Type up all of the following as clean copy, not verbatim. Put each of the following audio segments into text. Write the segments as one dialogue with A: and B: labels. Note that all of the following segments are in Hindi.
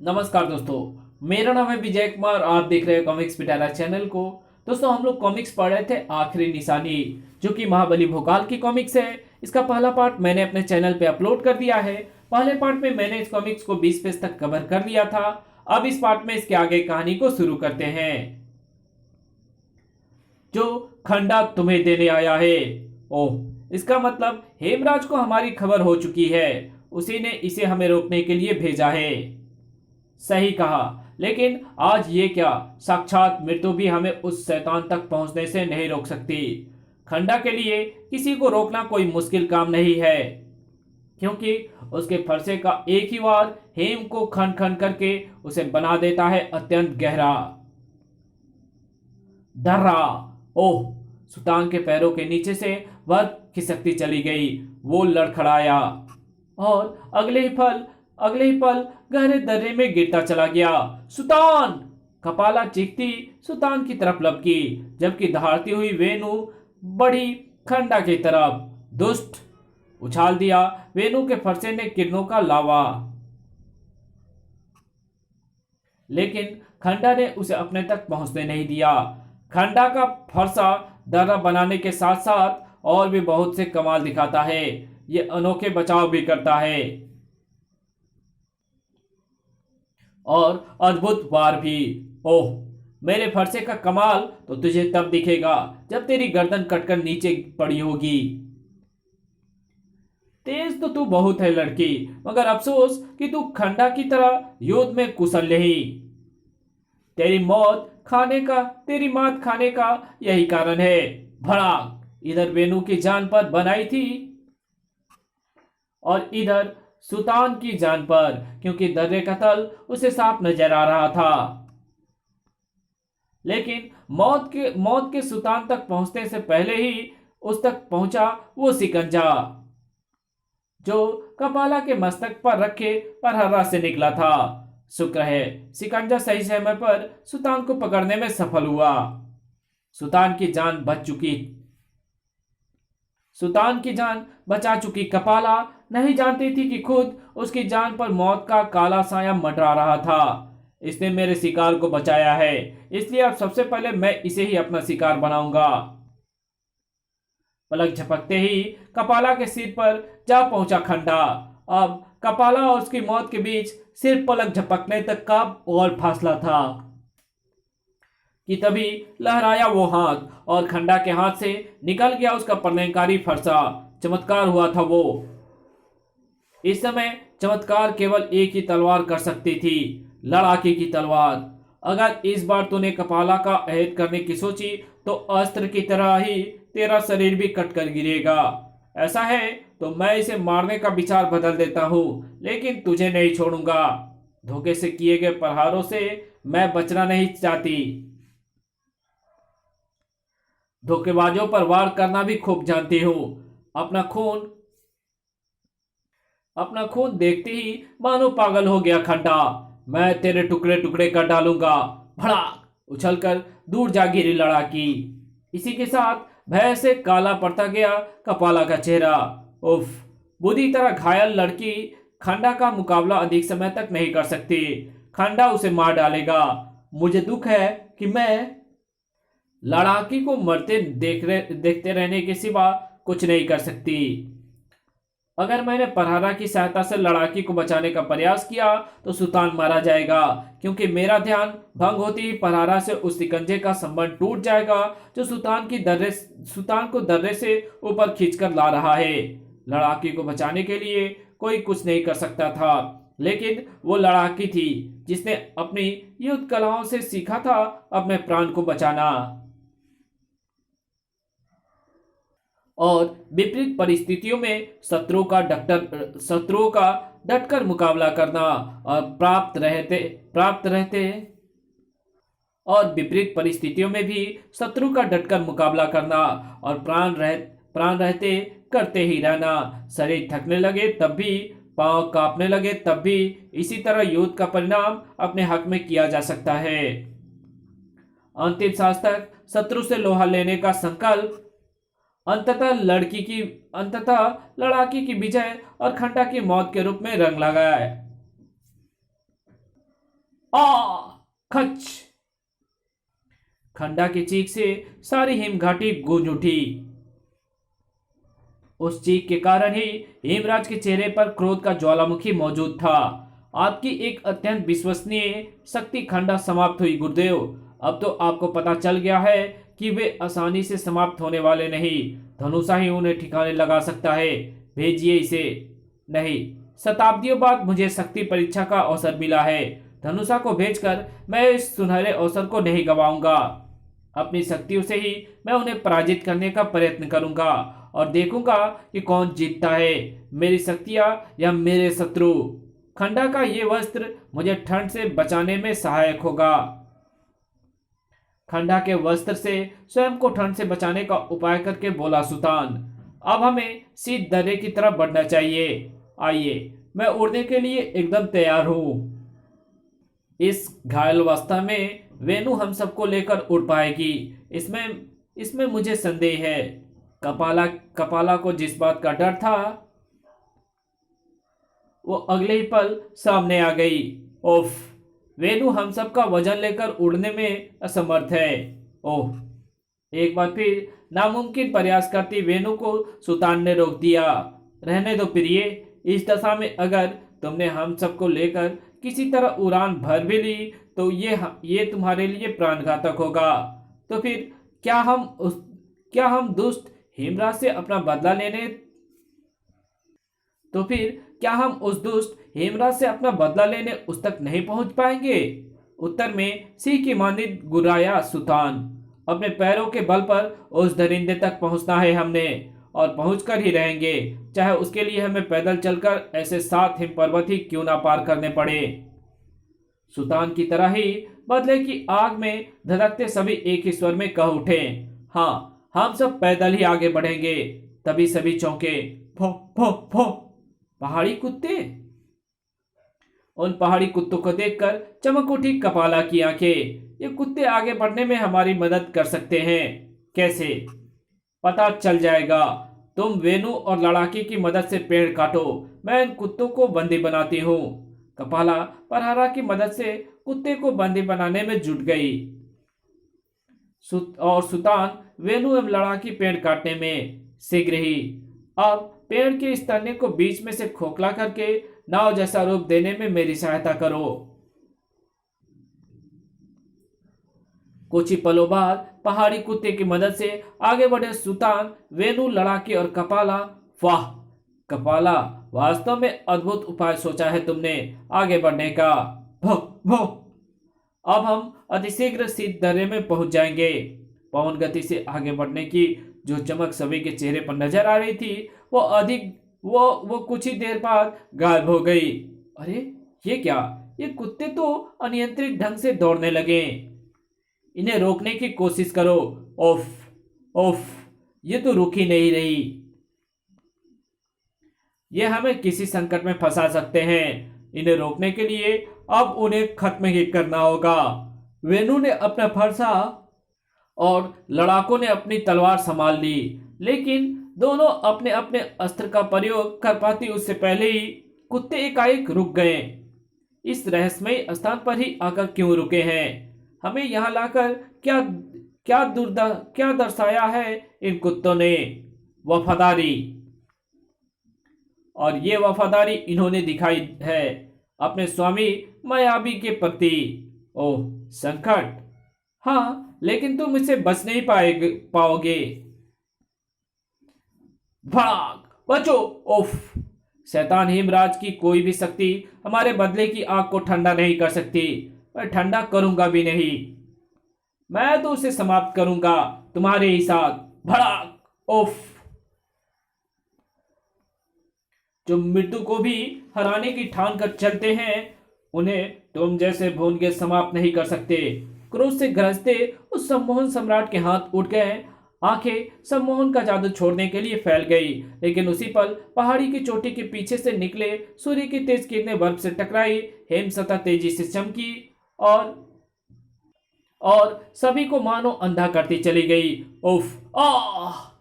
A: नमस्कार दोस्तों। मेरा नाम है विजय कुमार। आप देख रहे हैं कॉमिक्स पिटारा चैनल को। दोस्तों, हम लोग कॉमिक्स पढ़ रहे थे आखिरी निशानी, जो कि महाबली भोकाल की कॉमिक्स है। इसका पहला पार्ट मैंने अपने चैनल पे अपलोड कर दिया है। पहले पार्ट में मैंने इस कॉमिक्स को 20 पेज तक कवर कर लिया था। अब इस पार्ट में इसके आगे कहानी को शुरू करते हैं। जो खंडा तुम्हें देने आया है। ओह, इसका मतलब हेमराज को हमारी खबर हो चुकी है। उसी ने इसे हमें रोकने के लिए भेजा है। सही कहा, लेकिन आज ये क्या, साक्षात मृत्यु भी हमें उस शैतान तक पहुंचने से नहीं रोक सकती। खंडा के लिए किसी को रोकना कोई मुश्किल काम नहीं है, क्योंकि उसके फरसे का एक ही वार हेम को खन खन करके उसे बना देता है अत्यंत गहरा। दर्रा। ओह, सुल्तान के पैरों के नीचे से बर्फ की शक्ति चली गई। वो लड़खड़ाया और अगले ही पल गहरे दर्रे में गिरता चला गया। सुल्तान! कपाला चीखती सुल्तान की तरफ लपकी, जबकि दहाड़ती हुई वेणु बढ़ी खंडा की तरफ। दुष्ट! उछाल दिया वेणु के फरसे ने किरणों का लावा, लेकिन खंडा ने उसे अपने तक पहुंचने नहीं दिया। खंडा का फरसा दर्रा बनाने के साथ साथ और भी बहुत से कमाल दिखाता है। ये अनोखे बचाव भी करता है और अद्भुत वार भी। ओह, मेरे फरसे का कमाल तो तुझे तब दिखेगा जब तेरी गर्दन कटकर नीचे पड़ी होगी। तेज तो तू बहुत है लड़की, मगर अफसोस कि तू खंडा की तरह युद्ध में कुशल नहीं। तेरी मात खाने का यही कारण है। भड़ाक! इधर वेणु की जान पर बनाई थी और इधर सुल्तान की जान पर, क्योंकि दर्रे का तल उसे साफ नजर आ रहा था। लेकिन मौत के सुल्तान तक पहुंचने से पहले ही उस तक पहुंचा वो सिकंजा, जो कपाला के मस्तक पर रखे परहर्रा से निकला था। शुक्र है सिकंजा सही समय पर सुल्तान को पकड़ने में सफल हुआ। सुल्तान की जान बच चुकी सुल्तान की जान बचा चुकी कपाला नहीं जानती थी कि खुद उसकी जान पर मौत का काला साया मंडरा रहा था। इसने मेरे शिकार को बचाया है, इसलिए अब सबसे पहले मैं इसे ही अपना शिकार बनाऊंगा। पलक झपकते ही कपाला के सिर पर जा पहुंचा खंडा। अब कपाला और उसकी मौत के बीच सिर्फ पलक झपकने तक का और फासला था कि तभी लहराया वो हाथ और खंडा के हाथ से निकल गया उसका प्रलयंकारी फरसा। चमत्कार हुआ था वो। इस समय चमत्कार केवल एक ही तलवार कर सकती थी, लड़ाके की तलवार। अगर इस बार तूने कपाला का अहेद करने की सोची तो अस्त्र की तरह ही तेरा शरीर भी कटकर गिरेगा। ऐसा है तो मैं इसे मारने का विचार बदल देता हूं, लेकिन तुझे नहीं छोड़ूंगा। धोखे से किए गए प्रहारों से मैं बचना नहीं चाहती। धोखेबाजों पर वार करना भी खूब जानती हूं। अपना खून अपना खून देखते ही मानो पागल हो गया खंडा। मैं तेरे टुकड़े टुकड़े कर डालूंगा। भड़ाक! उछलकर दूर जा गिरी लड़ाकी। इसी के साथ भय से काला पड़ता गया कपाला का चेहरा। उफ! बुरी तरह घायल लड़की खंडा का मुकाबला अधिक समय तक नहीं कर सकती। खंडा उसे मार डालेगा। मुझे दुख है कि मैं लड़ाकी को मरते देखते रहने के सिवा कुछ नहीं कर सकती। अगर मैंने परहारा की सहायता से लड़ाकी को बचाने का प्रयास किया तो सुल्तान मारा जाएगा, क्योंकि मेरा ध्यान भंग होते ही परहारा से उस सिकंजे का संबंध टूट जाएगा जो सुल्तान को दर्रे से ऊपर खींचकर ला रहा है। लड़ाकी को बचाने के लिए कोई कुछ नहीं कर सकता था, लेकिन वो लड़ाकी थी जिसने अपनी युद्ध कलाओं से सीखा था अपने प्राण को बचाना और विपरीत परिस्थितियों में शत्रुओं का डटकर मुकाबला करना और प्राप्त रहते और विपरीत परिस्थितियों में भी शत्रु का डटकर मुकाबला करना और प्राण रहते करते ही रहना। शरीर थकने लगे तब भी, पांव कांपने लगे तब भी, इसी तरह युद्ध का परिणाम अपने हक में किया जा सकता है। अंतिम सांस तक शत्रु से लोहा लेने का संकल्प अंततः लड़ाकी की विजय और खंडा की मौत के रूप में रंग लगाया है। आ खच। खंडा की चीख से सारी हिमघाटी गूंज उठी। उस चीख के कारण ही हेमराज के चेहरे पर क्रोध का ज्वालामुखी मौजूद था। आपकी एक अत्यंत विश्वसनीय शक्ति खंडा समाप्त हुई गुरुदेव। अब तो आपको पता चल गया है कि वे आसानी से समाप्त होने वाले नहीं। धनुषा ही उन्हें ठिकाने लगा सकता है। भेजिए इसे। नहीं, शताब्दियों बाद मुझे शक्ति परीक्षा का अवसर मिला है। धनुषा को भेजकर मैं इस सुनहरे अवसर को नहीं गवाऊंगा। अपनी शक्तियों से ही मैं उन्हें पराजित करने का प्रयत्न करूंगा और देखूंगा कि कौन जीतता है, मेरी शक्तियां या मेरे शत्रु। खंडा का ये वस्त्र मुझे ठंड से बचाने में सहायक होगा। खंडा के वस्त्र से स्वयं को ठंड से बचाने का उपाय करके बोला सुल्तान। अब हमें शीत दर्रे की तरफ बढ़ना चाहिए। आइए, मैं उड़ने के लिए एकदम तैयार हूं। इस घायल अवस्था में वेणु हम सबको लेकर उड़ पाएगी, इसमें इसमें मुझे संदेह है। कपाला कपाला को जिस बात का डर था वो अगले ही पल सामने आ गई। ओफ, वेणु हम सब का वजन लेकर उड़ने में असमर्थ है। ओह, एक बार फिर नामुमकिन प्रयास करती वेणु को सुल्तान ने रोक दिया। रहने दो प्रिय, इस दशा में अगर तुमने हम सबको लेकर किसी तरह उड़ान भर भी ली तो ये तुम्हारे लिए प्राणघातक होगा। तो फिर क्या हम दुष्ट हेमराज से अपना बदला लेने तो फिर क्या हम उस दुष्ट हेमराज से अपना बदला लेने उस तक नहीं पहुंच पाएंगे? उत्तर में सिंह की मांदी गुर्राया सुल्तान। अपने पैरों के बल पर उस दरिंदे तक पहुंचना है हमने, और पहुंचकर ही रहेंगे, चाहे उसके लिए हमें पैदल चलकर ऐसे 7 हिम पर्वत ही क्यों ना पार करने पड़े। सुल्तान की तरह ही बदले की आग में धधकते सभी एक ही स्वर में कह उठे, हाँ, हम सब पैदल ही आगे बढ़ेंगे। तभी सभी चौंके। फो फो फो। पहाड़ी कुत्ते। उन पहाड़ी कुत्तों को देखकर चमक उठी कपाला की आंखें। ये कुत्ते आगे बढ़ने में हमारी मदद कर सकते हैं। कैसे? पता चल जाएगा। तुम वेणु और लड़ाकी की मदद से पेड़ काटो, मैं इन कुत्तों को बंदी बनाती हूँ। कपाला परहरा की मदद से कुत्ते को बंदी बनाने में जुट गई और सुल्तान वेणु एवं लड़ाकी पेड़ काटने में शीघ्र ही। अब पेड़ के इस तने को बीच में से खोखला करके नाव जैसा रूप देने में मेरी सहायता करो। कुछ ही पलों बाद पहाड़ी कुत्ते की मदद से आगे बढ़े सुल्तान, वेणु, लड़ाकी और कपाला। वाह कपाला, वास्तव में अद्भुत उपाय सोचा है तुमने आगे बढ़ने का। भो भो। अब हम अतिशीघ्र शीत दर्रे में पहुंच जाएंगे। पवन गति से आगे बढ़ने की जो चमक सभी के चेहरे पर नजर आ रही थी वो कुछ ही देर बाद गायब हो गई। अरे ये क्या? ये कुत्ते तो अनियंत्रित ढंग से दौड़ने लगे। इन्हें रोकने की कोशिश करो। ओफ ओफ, ये तो रुक ही नहीं रही। ये हमें किसी संकट में फंसा सकते हैं। इन्हें रोकने के लिए अब उन्हें खत्म ही करना होगा। वेणु ने अपना फरसा और लड़ाकों ने अपनी तलवार संभाल ली, लेकिन दोनों अपने अपने अस्त्र का प्रयोग कर पाती उससे पहले ही कुत्ते एकाएक रुक गए। इस रहस्यमय स्थान पर ही आकर क्यों रुके हैं? हमें यहाँ लाकर क्या क्या दर्शाया है इन कुत्तों ने? वफादारी। और ये वफादारी इन्होंने दिखाई है अपने स्वामी मायावी के प्रति। ओह संकट। हाँ, लेकिन तुम इससे बच नहीं पाओगे। भाग, बचो। उफ, शैतान हेमराज की कोई भी शक्ति हमारे बदले की आग को ठंडा नहीं कर सकती। मैं ठंडा करूंगा भी नहीं। मैं तो उसे समाप्त करूंगा तुम्हारे ही साथ। भड़ाक। उफ, जो मृत्यु को भी हराने की ठान कर चलते हैं उन्हें तुम जैसे भून के समाप्त नहीं कर सकते। क्रोध से गरजते उस सम्मोहन सम्राट के हाथ उठ गए। आंखें सम्मोहन का जादू छोड़ने के लिए फैल गई, लेकिन उसी पल पहाड़ी की चोटी के पीछे से निकले सूर्य की तेज किरणें बर्फ से टकराई। हेम सतह तेजी से चमकी और सभी को मानो अंधा करती चली गई। उफ, आह!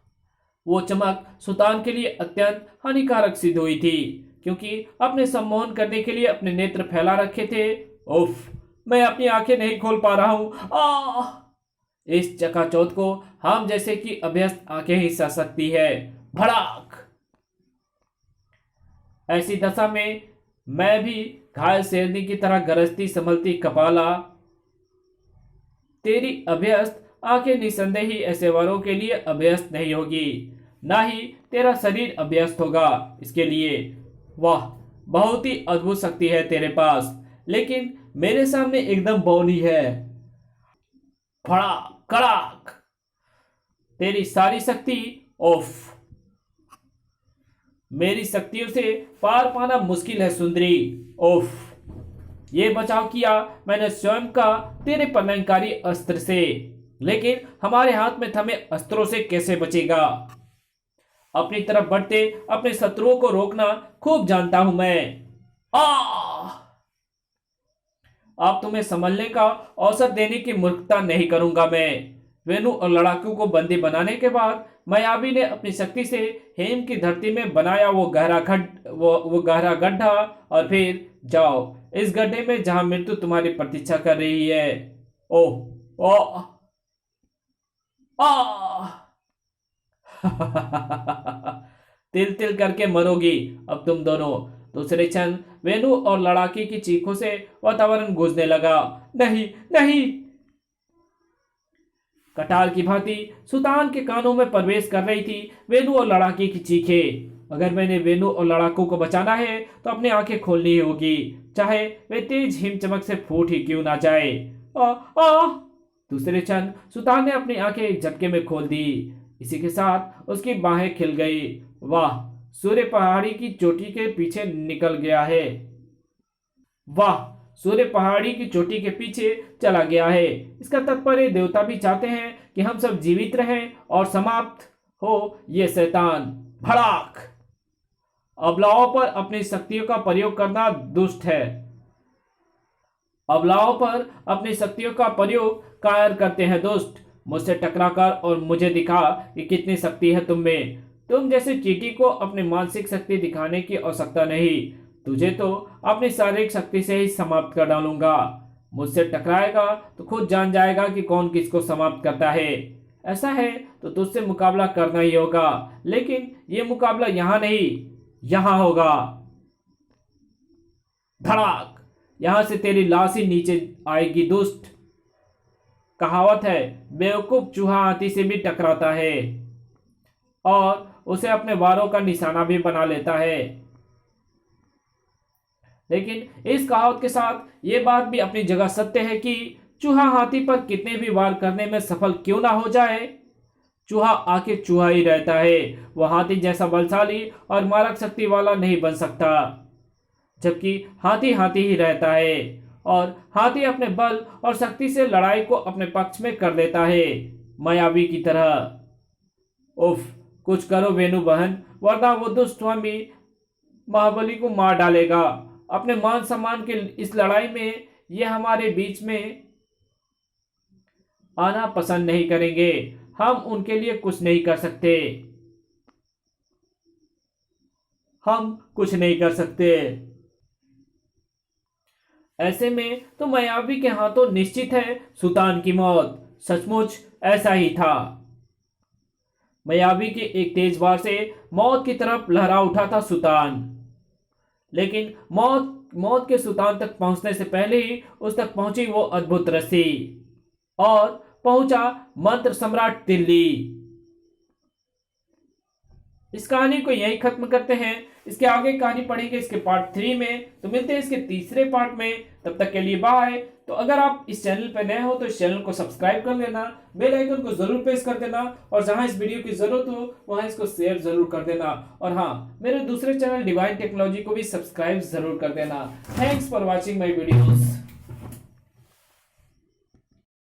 A: वो चमक सुल्तान के लिए अत्यंत हानिकारक सिद्ध हुई थी, क्योंकि अपने सम्मोहन करने के लिए अपने नेत्र फैला रखे थे। उफ, मैं अपनी आंखें नहीं खोल पा रहा हूं। इस चकाचौंध को हम जैसे कि अभ्यस्त आंखें ही सह सकती है। भड़ाक। ऐसी दशा में मैं भी घायल शेरनी की तरह गरजती संभलती कपाला। तेरी अभ्यस्त आंखें निसंदेह ही ऐसे वारों के लिए अभ्यस्त नहीं होगी, ना ही तेरा शरीर अभ्यस्त होगा इसके लिए। वाह, बहुत ही अद्भुत शक्ति है तेरे पास, लेकिन मेरे सामने एकदम बौनी है। फड़ा कड़ाक। तेरी सारी शक्ति ओफ। मेरी शक्तियों से पार पाना मुश्किल है सुंदरी। ओफ। ये बचाव किया मैंने स्वयं का तेरे प्रलयंकारी अस्त्र से, लेकिन हमारे हाथ में थमे अस्त्रों से कैसे बचेगा? अपनी तरफ बढ़ते अपने शत्रुओं को रोकना खूब जानता हूं मैं। अब तुम्हें संभलने का अवसर देने की मूर्खता नहीं करूंगा मैं। वेणु और लड़ाकू को बंदी बनाने के बाद मायावी ने अपनी शक्ति से हेम की धरती में बनाया वो गहरा गड्ढा, और फिर जाओ इस गड्ढे में जहां मृत्यु तुम्हारी प्रतीक्षा कर रही है। ओह ओ तिल तिल करके मरोगी अब तुम दोनों। दूसरे क्षण वेणु और लड़ाकी की चीखों से वातावरण गूंजने लगा। नहीं नहीं। कटार की भांति सुतान के कानों में प्रवेश कर रही थी वेणु और लड़ाकी की चीखें। अगर मैंने वेणु और लड़ाकू को बचाना है तो अपनी आंखें खोलनी ही होगी, चाहे वे तेज हिम चमक से फूट ही क्यों ना जाए। दूसरे क्षण सुतान ने अपनी आंखें एक झटके में खोल दी। इसी के साथ उसकी बाहें खिल गई। वाह, सूर्य पहाड़ी की चोटी के पीछे निकल गया है। वाह, सूर्य पहाड़ी की चोटी के पीछे चला गया है। इसका तात्पर्य देवता भी चाहते हैं कि हम सब जीवित रहें और समाप्त हो ये शैतान। भड़ाक। अबलाओं पर अपनी शक्तियों का प्रयोग करना दुष्ट है। अबलाओं पर अपनी शक्तियों का प्रयोग कायर करते हैं दुष्ट। मुझसे टकराकर और मुझे दिखा कि कितनी शक्ति है तुम में। तुम जैसे चींटी को अपनी मानसिक शक्ति दिखाने की आवश्यकता नहीं। तुझे तो अपनी शारीरिक शक्ति से ही समाप्त कर डालूंगा। मुझसे टकराएगा तो खुद जान जाएगा कि कौन किसको समाप्त करता है। ऐसा है तो तुझसे मुकाबला करना ही होगा, लेकिन यह मुकाबला यहां नहीं, यहां होगा। धड़ाक। यहां से तेरी लाश ही नीचे आएगी दुष्ट। कहावत है, बेवकूफ चूहा हाथी से भी टकराता है और उसे अपने वारों का निशाना भी बना लेता है। लेकिन इस कहावत के साथ यह बात भी अपनी जगह सत्य है कि चूहा हाथी पर कितने भी वार करने में सफल क्यों ना हो जाए, चूहा आखिर चूहा ही रहता है। वह हाथी जैसा बलशाली और मारक शक्ति वाला नहीं बन सकता, जबकि हाथी हाथी ही रहता है और हाथी अपने बल और शक्ति से लड़ाई को अपने पक्ष में कर लेता है, मायावी की तरह। उफ, कुछ करो वेणु बहन, वरना वो दुष्ट स्वामी महाबली को मार डालेगा। अपने मान सम्मान के इस लड़ाई में ये हमारे बीच में आना पसंद नहीं करेंगे। हम उनके लिए कुछ नहीं कर सकते। हम कुछ नहीं कर सकते। ऐसे में तो मायावी के हाथों निश्चित है सुतान की मौत। सचमुच ऐसा ही था। मायावी के एक तेज वार से मौत की तरफ लहरा उठा था सुतान, लेकिन मौत के सुतान तक पहुंचने से पहले ही उस तक पहुंची वो अद्भुत रस्सी और पहुंचा मंत्र सम्राट तिल्ली। इस कहानी को यही खत्म करते हैं। इसके आगे कहानी पढ़ेंगे इसके पार्ट 3 में, तो मिलते हैं इसके तीसरे पार्ट में। तब तक के लिए बाय। तो अगर आप इस चैनल पर नए हो तो इस चैनल को सब्सक्राइब कर लेना, बेल आइकन को जरूर प्रेस कर देना और जहां इस वीडियो की जरूरत हो वहां इसको शेयर जरूर कर देना। और हाँ, मेरे दूसरे चैनल डिवाइन टेक्नोलॉजी को भी सब्सक्राइब जरूर कर देना। Thanks for watching my videos.